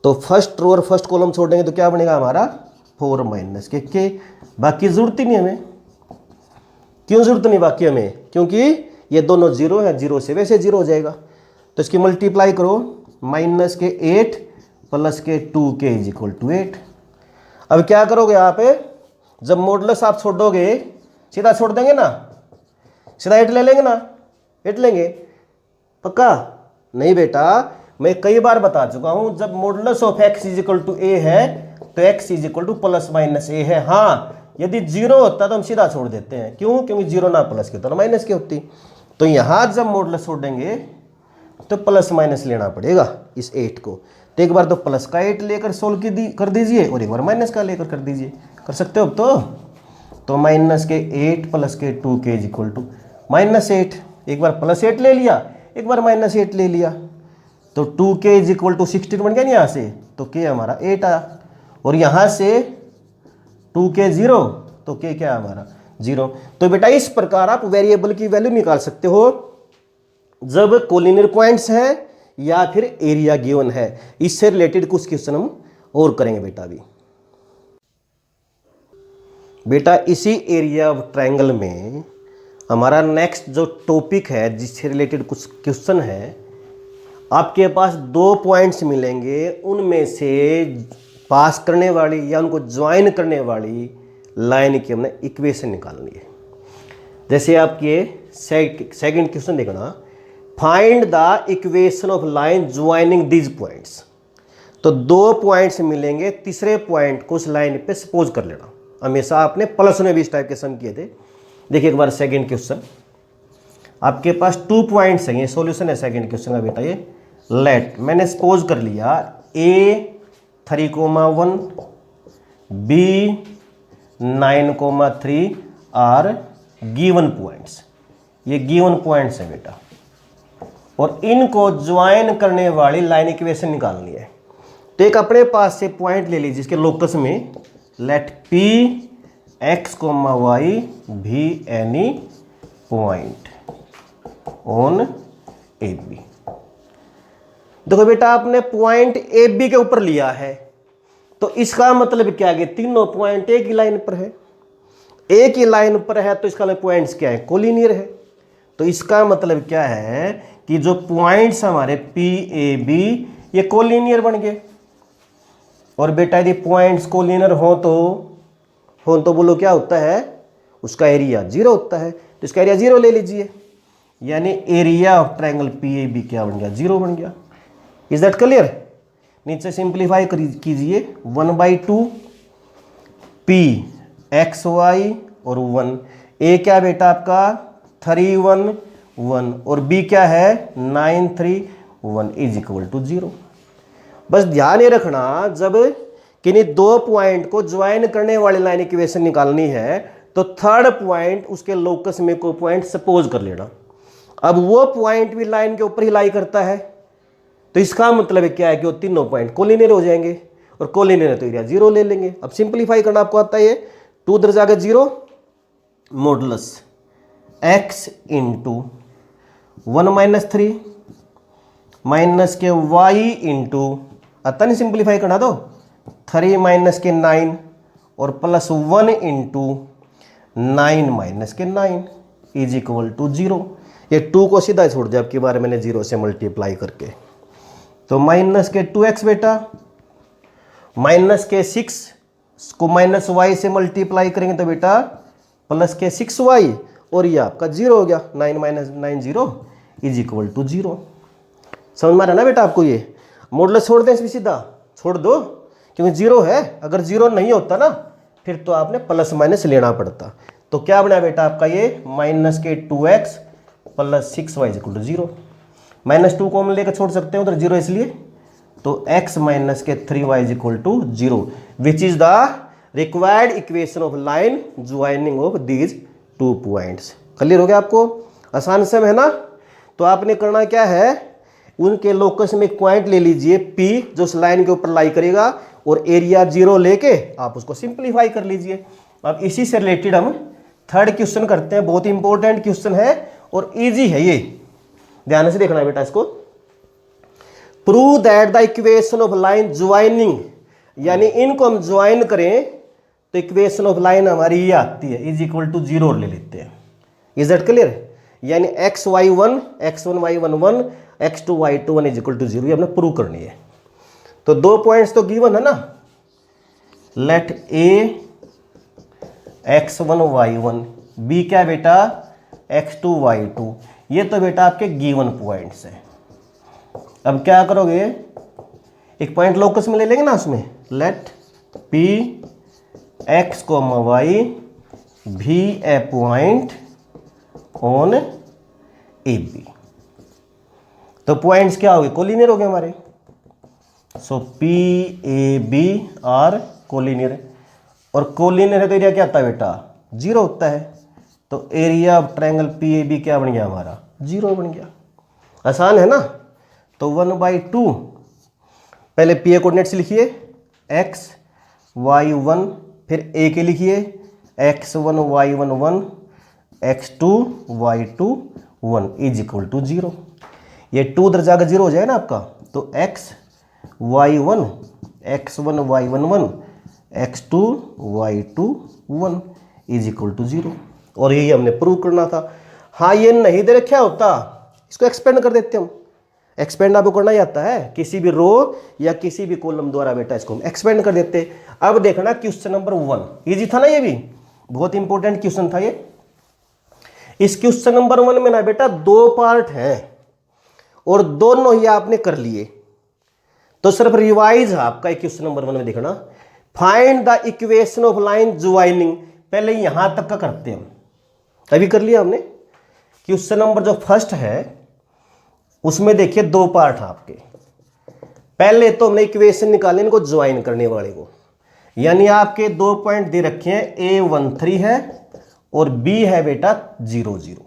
तो फर्स्ट रो और फर्स्ट कॉलम छोड़ेंगे तो क्या बनेगा हमारा 4 माइनस के, बाकी जरूरत ही नहीं हमें। क्यों जरूरत नहीं बाकी हमें? क्योंकि ये दोनों 0 है, 0 से वैसे 0 हो जाएगा। तो इसकी मल्टीप्लाई करो, माइनस के 8 प्लस के 2k इज इक्वल टू 8। अब क्या करोगे आप, जब मॉडुलस आप छोड़ोगे सीधा छोड़ देंगे ना, सीधा 8 ले लेंगे ना, 8 लेंगे पक्का? नहीं बेटा, मैं कई बार बता चुका हूं, जब modulus of x is equal to a है तो x is equal to plus minus a है। हाँ, यदि 0 होता तो हम सीधा छोड़ देते हैं। क्यों? क्योंकि 0 ना प्लस के तो ना माइनस की होती। तो यहां जब मॉडुलस छोड़ेंगे तो प्लस माइनस लेना पड़ेगा इस 8 को। तो एक बार तो प्लस का 8 लेकर सोल्व कर दीजिए और एक बार माइनस का लेकर कर दीजिए। कर सकते हो अब तो माइनस के 8 प्लस के 2k is equal to minus 8। एक बार प्लस 8 ले लिया, एक बार माइनस 8 ले लिया, तो 2k इज इक्वल टू 16 बन गया ना यहाँ से, तो k हमारा 8 आया। और यहाँ से 2k 0, तो k क्या है हमारा 0। तो बेटा इस प्रकार आप वेरिएबल की वैल्यू निकाल सकते हो जब कोलिनियर पॉइंट्स हैं या फिर एरिया गिवन है। इससे रिलेटेड कुछ क्वेश्चन हम और करेंगे बेटा। अभी बेटा इसी एरिया ऑफ ट्रायंगल में हमारा नेक्स्ट जो टॉपिक है जिससे रिलेटेड कुछ क्वेश्चन है, आपके पास 2 पॉइंट्स मिलेंगे, उनमें से पास करने वाली या उनको ज्वाइन करने वाली लाइन की हमने इक्वेशन निकालनी है। जैसे आपके सेकंड क्वेश्चन देखना, find the equation of line joining these points. तो 2 पॉइंट्स मिलेंगे, तीसरे पॉइंट को उस लाइन पे सपोज कर लेना। हमेशा आपने प्लस में भी इस टाइप के सम किए थे। देखिए एक बार सेकंड क्वेश्चन, आपके पास 2 पॉइंट्स हैं, ये सॉल्यूशन है सेकंड क्वेश्चन का बेटा। ये लेट, मैंने सपोज कर लिया a 3,1 b 9,3 are given points. ये गिवन पॉइंट्स है बेटा, और इनको ज्वाइन करने वाली लाइन इक्वेशन निकालनी है। तो एक अपने पास से पॉइंट ले लीजिए जिसके लोकस में लेट p x, y भी एनी पॉइंट ऑन AB। देखो बेटा आपने पॉइंट ए बी के ऊपर लिया है, तो इसका मतलब क्या है, तीनों पॉइंट एक ही लाइन पर है, एक ही लाइन पर है, तो इसका पॉइंट्स क्या है, कोलिनियर है। तो इसका मतलब क्या है कि जो पॉइंट्स हमारे पी ए बी ये कोलिनियर बन गए। और बेटा यदि पॉइंट्स कोलिनियर हो तो बोलो क्या होता है, उसका एरिया 0 होता है। तो इसका एरिया 0 ले लीजिए, यानी area of triangle P A B क्या बन गया, 0 बन गया। Is that clear? नीचे सिंप्लीफाई कीजिए, 1/2 पी एक्स वाई और 1। ए क्या बेटा आपका 3 1 1 और बी क्या है 9 3 1 इज इक्वल टू 0। बस ध्यान ये रखना, जब किन्हीं दो पॉइंट को ज्वाइन करने वाली लाइन इक्वेशन निकालनी है तो थर्ड पॉइंट उसके लोकस में कोई पॉइंट सपोज कर लेना। अब वो पॉइंट भी लाइन के ऊपर ही लाई करता है, तो इसका मतलब क्या है कि वो तीनों पॉइंट कोलिनियर हो जाएंगे, और कोलिनियर है तो एरिया 0 ले लेंगे। अब सिंप्लीफाई करना आपको आता है, 2 उधर जाकर 0, मॉडुलस x इंटू 1 - 3 माइनस के y इंटू आता नहीं, सिंप्लीफाई करना दो, 3 माइनस के 9 और प्लस 1 इंटू 9 माइनस के 9 इज इक्वल टू 0। ये 2 को सीधा छोड़ दिया आपके बारे मैंने 0 से मल्टीप्लाई करके, तो माइनस के 2x बेटा, माइनस के 6 को माइनस y से मल्टीप्लाई करेंगे तो बेटा प्लस के 6y, और ये आपका 0 हो गया, 9 माइनस 9 0 इज इक्वल टू 0। समझ में आ रहा है ना बेटा आपको? ये मॉडुलस छोड़ दें, इसमें सीधा छोड़ दो, क्योंकि 0 है। अगर 0 नहीं होता ना फिर तो आपने प्लस माइनस लेना पड़ता। तो क्या बना बेटा आपका ये minus K 2x plus 6y is equal to 0। -2 common लेकर छोड़ सकते हैं उधर 0 इसलिए, तो x minus K 3y is equal to 0 which is the required equation of line joining of these 2 points. Clear हो गया आपको? आसान सम है ना? तो आपने करना क्या है, उनके लोकस में एक पॉइंट ले लीजिए P जो उस लाइन के ऊपर लाई करेगा, और एरिया 0 लेके आप उसको सिंप्लीफाई कर लीजिए। अब इसी से रिलेटेड हम थर्ड क्वेश्चन करते हैं, बहुत इंपॉर्टेंट क्वेश्चन है और इजी है ये, ध्यान से देखना है बेटा इसको। Prove that the equation of line joining, यानी इनको हम ज्वाइन करें तो इक्वेशन ऑफ लाइन हमारी ये आती है, इज इक्वल टू 0 ले लेते हैं। Is that clear? यानी x1y1 x1y1 1 x2y2 1 is equal to 0, ये हमने प्रूव करनी है। तो 2 पॉइंट्स तो गिवन है ना, लेट a x1y1 b क्या बेटा x2y2, ये तो बेटा आपके गिवन पॉइंट्स है। अब क्या करोगे, एक पॉइंट लोकस में ले लेंगे ना उसमें, लेट p x, y भी a point on A B. तो पॉइंट्स क्या हो गए, कोलिनियर हो गए हमारे। So P A B are collinear, और कोलिनियर है तो एरिया क्या आता है बेटा 0 होता है। तो area of triangle P A B क्या बन गया हमारा 0 बन गया। आसान है ना? तो 1/2 पहले पी ए कोऑर्डिनेट्स लिखिए x y1, फिर ए के लिखिए x1 y1 1 x2 y2 1 is equal to 0। ये 2 उधर जाकर 0 हो जाए ना आपका, तो x y1 x1 y1 1 x2 y2 1 is equal to 0। और यही हमने प्रूव करना था। हाँ, ये नहीं दे रखा होता, इसको एक्सपेंड कर देते हम। एक्सपेंड आपको करना ही आता है, किसी भी रो या किसी भी कॉलम द्वारा बेटा इसको हम एक्सपेंड कर देते। अब देखना क्वेश्चन नंबर 1, इजी था ना, ये भी बहुत इंपॉर्टेंट क्वेश्चन था ये। इस क्वेश्चन नंबर 1 में ना बेटा 2 पार्ट हैं और दोनों ही आपने कर लिए, तो सिर्फ रिवाइज है आपका क्वेश्चन नंबर 1 में देखना। Find the equation of line joining, पहले यहां तक का करते हैं हम, अभी कर लिया हमने। क्वेश्चन नंबर जो फर्स्ट है उसमें देखिए 2 पार्ट है आपके। पहले तो हमने इक्वेशन निकाले इनको ज्वाइन करने वाले को, यानी आपके 2 पॉइंट दे रखे हैं, A13 है और B है बेटा 0 0।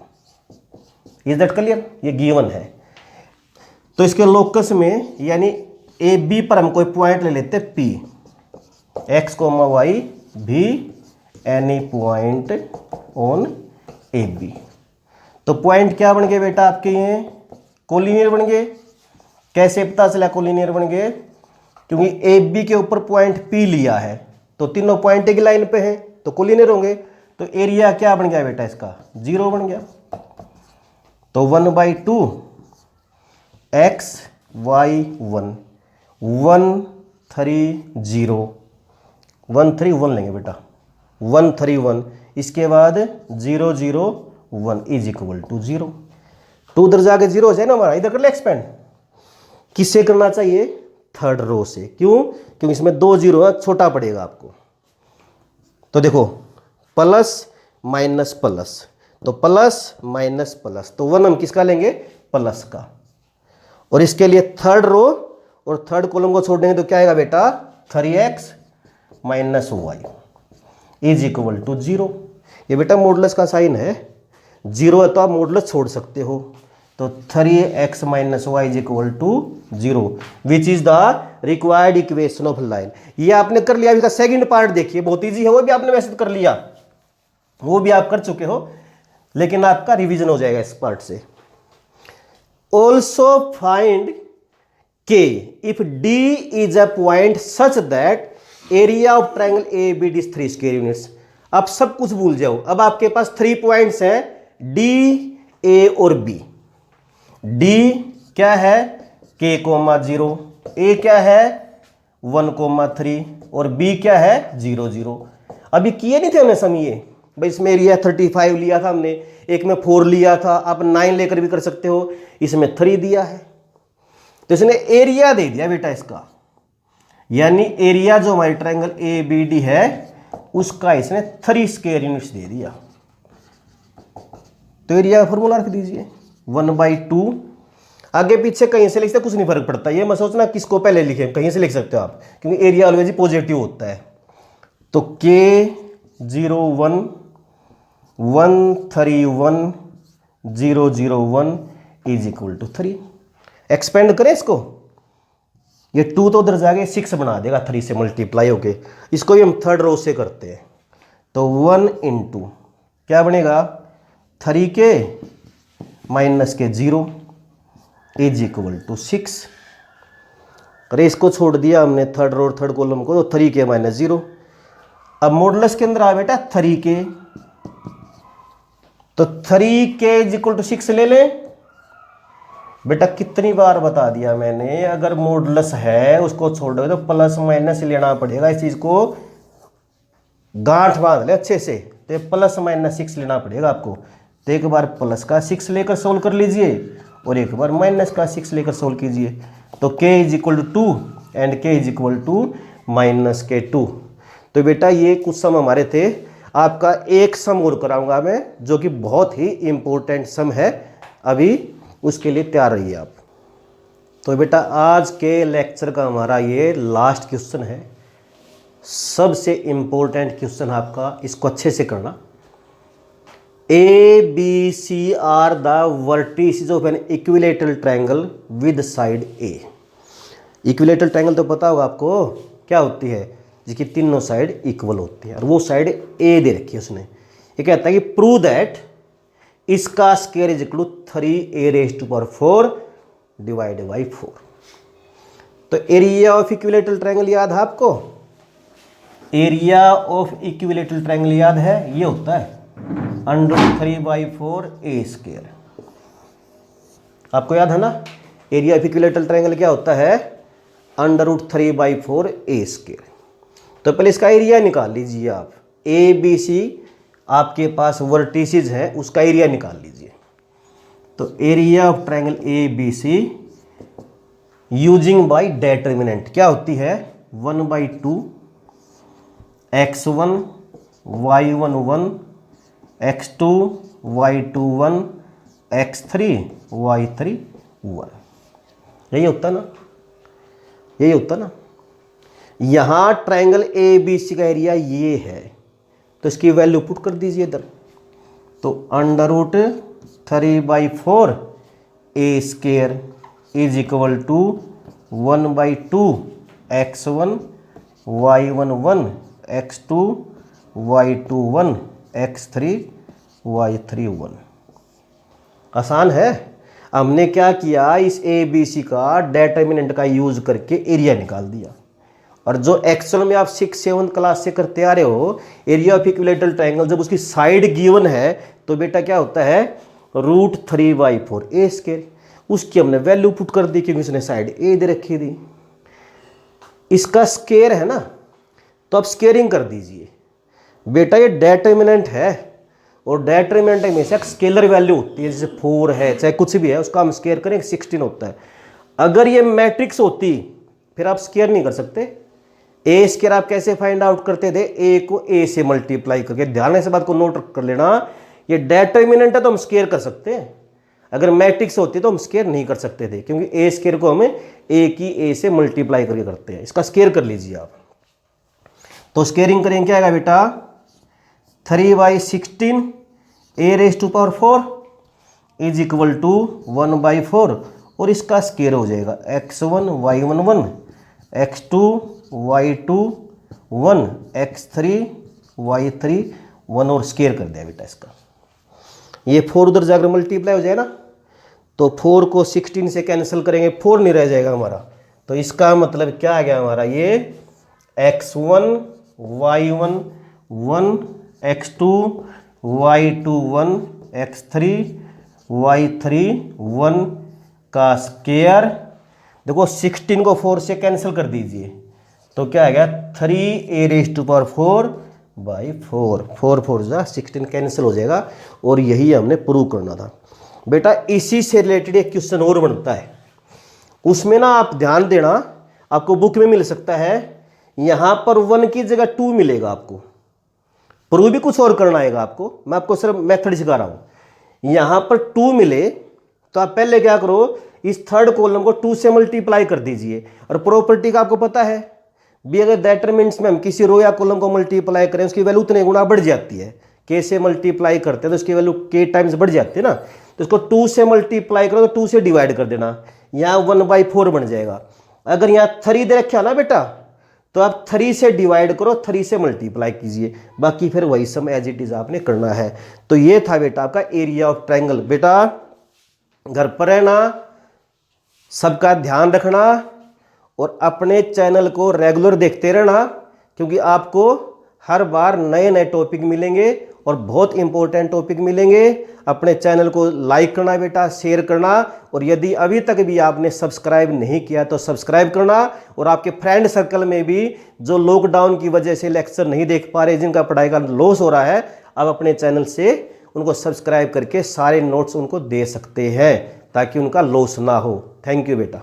Is that clear? ये गिवन है। तो इसके लोकस में यानी ए बी पर हम कोई पॉइंट ले लेते हैं P, x, y भी any point on A B. तो पॉइंट क्या बन गए बेटा आपके, ये कोलिनियर बन गए। कैसे पता चला कोलिनियर बन गए? क्योंकि ए बी के ऊपर पॉइंट पी लिया है, तो तीनों पॉइंट एक लाइन पे हैं तो कोलिनियर होंगे। तो एरिया क्या बन गया बेटा इसका? 0 बन गया। तो 1/2 x y 1 1 3 0 1 3 1 लेंगे बेटा 1 3 1, इसके बाद 0 0 1 इज इक्वल टू 0। 2 उधर जाके 0 हो जाए ना हमारा, इधर कर ले एक्सपेंड। किससे करना चाहिए? थर्ड रो से। क्यों? क्योंकि इसमें 2 0 है, छोटा पड़ेगा आपको। तो देखो प्लस माइनस प्लस, तो प्लस माइनस प्लस, तो 1 हम किसका लेंगे? प्लस का। और इसके लिए थर्ड रो और थर्ड कॉलम को छोड़ देंगे तो क्या आएगा बेटा? 3x minus Y is equal to 0। ये बेटा मॉडुलस का साइन है, 0 है तो आप मॉडुलस छोड़ सकते हो। तो 3x minus Y is equal to 0 which is the required equation of line. ये आपने कर लिया। इसका सेकंड पार्ट देखिए, बहुत इजी है, वो भी आपने वैसे तो कर लिया, वो भी आप कर चुके हो, लेकिन आपका रिवीजन हो जाएगा इस पार्ट से। Also find K if D is a point such that area of triangle A B D 3 square units. अब सब कुछ भूल जाओ, अब आपके पास 3 पॉइंट्स हैं, डी ए और बी। डी क्या है? k, 0, ए क्या है? 1, 3 और बी क्या है? 0 0। अभी किए नहीं थे हमने सम ये भाई, इसमें एरिया 35 लिया था हमने, एक में 4 लिया था, आप 9 लेकर भी कर सकते हो, इसमें 3 दिया है, तो इसने एरिया दे दिया बेटा इसका, यानी एरिया जो हमारी ट्रायंगल ए बी डी है उसका इसने 3 स्क्वायर यूनिट्स दे दिया। तो एरिया का फॉर्मूला रख दीजिए 1/2। आगे पीछे कहीं से लिखते कुछ नहीं फर्क पड़ता, ये मत सोचना किसको पहले लिखे, कहीं से लिख सकते हो आप, क्योंकि एरिया ऑलवेज ही पॉजिटिव होता है। तो k 0 1 1 3 1 0 0 1 is equal to 3। Expand करें इसको, ये 2 तो उधर जाके 6 बना देगा 3 से मल्टीप्लाई होके। इसको भी हम थर्ड रो से करते हैं, तो 1 इंटू क्या बनेगा? 3k माइनस के 0 इज इक्वल टू 6। अरे इसको छोड़ दिया हमने थर्ड रो और थर्ड कॉलम को, तो 3k माइनस 0। अब मॉडुलस के अंदर आ बेटा 3k, तो 3k इज इक्वल टू 6 ले लें। बेटा कितनी बार बता दिया मैंने, अगर मॉडुलस है उसको छोड़ोगे तो प्लस माइनस लेना पड़ेगा। इस चीज को गांठ बांध ले अच्छे से, तो प्लस माइनस 6 लेना पड़ेगा आपको। तो एक बार प्लस का 6 लेकर सोल्व कर लीजिए और एक बार माइनस का 6 लेकर सोल्व कीजिए। तो k is equal to 2 and k is equal to minus K 2। तो बेटा ये कुछ सम हमारे थे। आपका एक सम और कराऊंगा मैं, जो कि बहुत ही इंपॉर्टेंट सम है, अभी उसके लिए तैयार रहिए आप। तो बेटा आज के लेक्चर का हमारा ये लास्ट क्वेश्चन है, सबसे इंपॉर्टेंट क्वेश्चन आपका, इसको अच्छे से करना। A B C are the vertices of an equilateral triangle with side A. Equilateral triangle तो पता होगा आपको क्या होती है, जिसकी तीनों साइड इक्वल होती है, और वो साइड ए दे रखी है उसने। ये कहता है कि प्रूव दैट इसका square is equal to 3a⁴ divide by 4। तो एरिया ऑफ इक्विलेटरल ट्रायंगल याद है आपको? एरिया ऑफ इक्विलेटरल ट्रायंगल याद है? ये होता है √3/4 a²। आपको याद है ना, एरिया ऑफ इक्विलेटरल ट्रायंगल क्या होता है? √3/4 a²। तो पहले इसका एरिया निकाल लीजिए आप। ए बी सी आपके पास वर्टिसेस है, उसका एरिया निकाल लीजिए। तो area of triangle A B C using by determinant क्या होती है? 1/2 x1 y1 1 x2 y2 1 x3 y3 1। यही होता ना, यही होता ना। यहां ट्रायंगल ए बी सी का एरिया ये है, तो इसकी वैल्यू पुट कर दीजिए इधर। तो √3/4 a² is equal to 1/2 x1 y1 1 x2 y2 1 x3 y3 1। आसान है। हमने क्या किया, इस ए बी सी का डेटर्मिनेंट का यूज करके एरिया निकाल दिया। और जो एक्चुअल में आप 6-7 क्लास से करते आ रहे हो, एरिया ऑफ इक्विलेटरल ट्रायंगल जब उसकी साइड गिवन है तो बेटा क्या होता है, √3/4 ए स्क्वायर। उसकी हमने वैल्यू पुट कर दी क्योंकि उसने साइड ए दे रखी थी। इसका स्क्वायर है ना, तो आप स्क्वेयरिंग कर दीजिए। बेटा ये डेटर्मिनेंट है और डेटर्मिनेंट हमेशा स्केलर वैल्यू होती है, जैसे 4 है चाहे कुछ भी है, उसका हम स्क्वायर करें 16 होता है। अगर ये मैट्रिक्स होती फिर आप स्क्वायर नहीं कर सकते। ए स्क्वायर आप कैसे फाइंड आउट करते थे, ए को ए से मल्टीप्लाई करके। ध्यान से बात को नोट कर लेना, ये डेटर्मिनेंट है तो हम स्क्वायर कर सकते हैं, अगर मैट्रिक्स होती तो हम स्क्वायर नहीं कर सकते थे, क्योंकि ए स्क्वायर को हमें ए की ए से मल्टीप्लाई करके करते हैं। इसका स्क्वायर कर लीजिए आप, तो स्क्वेयरिंग करेंगे क्या आएगा बेटा, 3/16 a⁴ इज इक्वल टू 1/4 और इसका स्क्वायर हो जाएगा x1 y1 1, x2 y2 1, x3 y3 1 और स्क्वायर कर दिया बेटा इसका। ये 4 उधर जाकर मल्टीप्लाई हो जाए ना, तो 4 को 16 से कैंसिल करेंगे, 4 नहीं रह जाएगा हमारा। तो इसका मतलब क्या आ गया हमारा, ये x1 y1 1, x2 y2 1, x3 y3 1 का स्क्वायर। देखो 16 को 4 से कैंसिल कर दीजिए, तो क्या आ गया 3a⁴/4 4 4 जा 16 कैंसिल हो जाएगा। और यही हमने प्रूव करना था बेटा। इसी से रिलेटेड एक क्वेश्चन और बनता है, उसमें ना आप ध्यान देना, आपको बुक में मिल सकता है, यहां पर 1 की जगह 2 मिलेगा आपको। प्रूव भी कुछ और करना आएगा आपको, मैं आपको सिर्फ मेथड सिखा रहा हूं। यहां पर 2 मिले तो आप पहले क्या करो, इस थर्ड कॉलम को 2 से मल्टीप्लाई कर दीजिए। और प्रॉपर्टी का आपको पता है भी, अगर डेटरमिनेंट्स में हम किसी रो या कॉलम को मल्टीप्लाई करें उसकी वैल्यू उतने गुना बढ़ जाती है। के से मल्टीप्लाई करते हैं तो उसकी वैल्यू के टाइम्स बढ़ जाती है ना, तो इसको 2 से मल्टीप्लाई करो तो 2 से डिवाइड कर देना, यहाँ 1/4 बन जाएगा। अगर यहाँ 3 दे रखा ना बेटा, तो आप 3 से डिवाइड करो, 3 से मल्टीप्लाई कीजिए, बाकी फिर वही सम एज इट इज आपने करना है। तो ये था बेटा आपका एरिया ऑफ ट्रायंगल। बेटा घर पर रहना, सबका ध्यान रखना और अपने चैनल को रेगुलर देखते रहना, क्योंकि आपको हर बार नए नए टॉपिक मिलेंगे और बहुत इंपॉर्टेंट टॉपिक मिलेंगे। अपने चैनल को लाइक करना बेटा, शेयर करना, और यदि अभी तक भी आपने सब्सक्राइब नहीं किया तो सब्सक्राइब करना। और आपके फ्रेंड सर्कल में भी जो लॉकडाउन की वजह से लेक्चर नहीं देख पा रहे, जिनका पढ़ाई का लॉस हो रहा है, आप अपने चैनल से उनको सब्सक्राइब करके सारे नोट्स उनको दे सकते हैं ताकि उनका लॉस ना हो। थैंक यू बेटा।